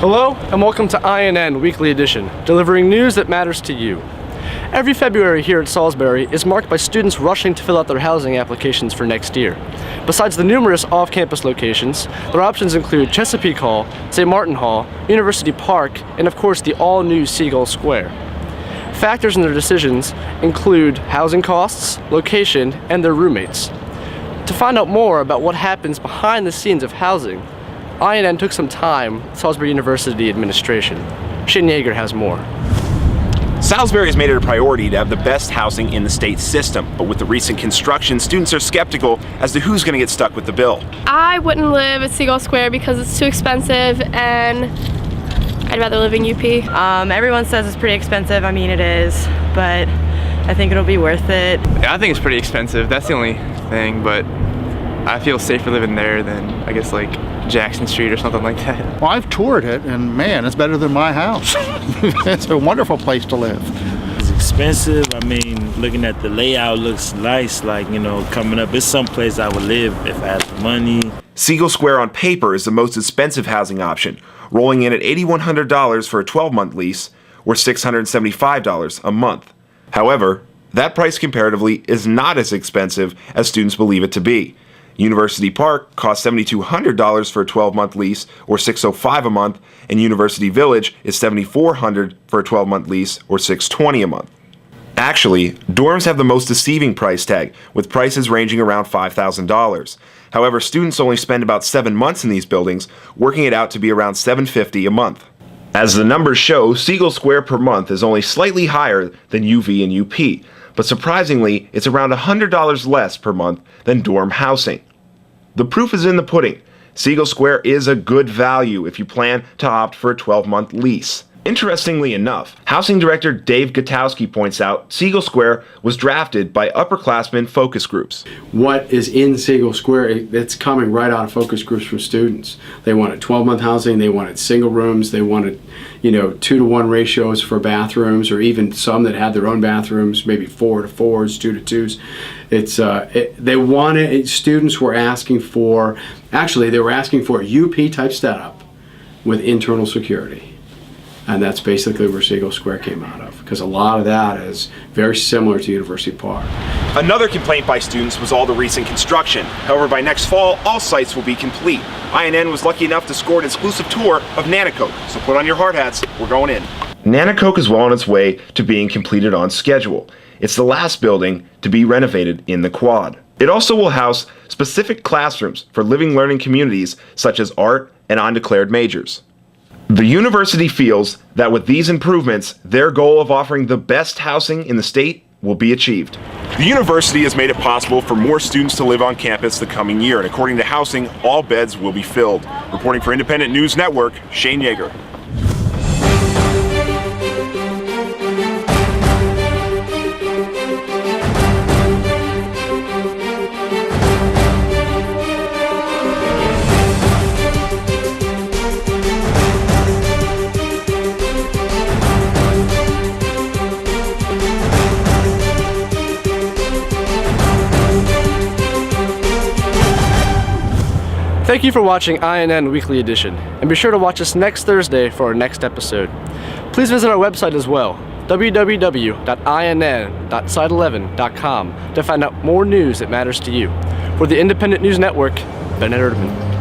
Hello and welcome to INN Weekly Edition, delivering news that matters to you. Every February here at Salisbury is marked by students rushing to fill out their housing applications for next year. Besides the numerous off-campus locations, their options include Chesapeake Hall, St. Martin Hall, University Park, and of course the all-new Seagull Square. Factors in their decisions include housing costs, location, and their roommates. To find out more about what happens behind the scenes of housing, INN took some time with Salisbury University administration. Shane Yeager has more. Salisbury has made it a priority to have the best housing in the state system, but with the recent construction, students are skeptical as to who's going to get stuck with the bill. I wouldn't live at Seagull Square because it's too expensive and I'd rather live in UP. Everyone says it's pretty expensive. I mean, it is, but I think it'll be worth it. Yeah, I think it's pretty expensive. That's the only thing, but I feel safer living there than, I guess, like Jackson Street or something like that. Well, I've toured it, and man, it's better than my house. It's a wonderful place to live. It's expensive. I mean, looking at the layout looks nice, like, you know, coming up. It's someplace I would live if I had the money. Seagull Square on paper is the most expensive housing option, rolling in at $8,100 for a 12-month lease, or $675 a month. However, that price comparatively is not as expensive as students believe it to be. University Park costs $7,200 for a 12-month lease, or $605 a month, and University Village is $7,400 for a 12-month lease, or $620 a month. Actually, dorms have the most deceiving price tag, with prices ranging around $5,000. However, students only spend about 7 months in these buildings, working it out to be around $750 a month. As the numbers show, Seagull Square per month is only slightly higher than UV and UP, but surprisingly, it's around $100 less per month than dorm housing. The proof is in the pudding. Seagull Square is a good value if you plan to opt for a 12-month lease. Interestingly enough, Housing Director Dave Gutowski points out Seagull Square was drafted by upperclassmen focus groups. What is in Seagull Square, it's coming right out of focus groups from students. They wanted 12-month housing, they wanted single rooms, they wanted 2-to-1 ratios for bathrooms, or even some that had their own bathrooms, maybe 4-to-4s, 2-to-2s. Students were asking for, actually they were asking for a UP type setup with internal security. And that's basically where Seagull Square came out of, because a lot of that is very similar to University Park. Another complaint by students was all the recent construction. However, by next fall, all sites will be complete. INN was lucky enough to score an exclusive tour of Nanticoke, so put on your hard hats, we're going in. Nanticoke is well on its way to being completed on schedule. It's the last building to be renovated in the quad. It also will house specific classrooms for living learning communities such as art and undeclared majors. The university feels that with these improvements, their goal of offering the best housing in the state will be achieved. The university has made it possible for more students to live on campus the coming year, and according to Housing, all beds will be filled. Reporting for Independent News Network, Shane Yeager. Thank you for watching INN Weekly Edition, and be sure to watch us next Thursday for our next episode. Please visit our website as well, www.inn.site11.com, to find out more news that matters to you. For the Independent News Network, Bennett Erdman.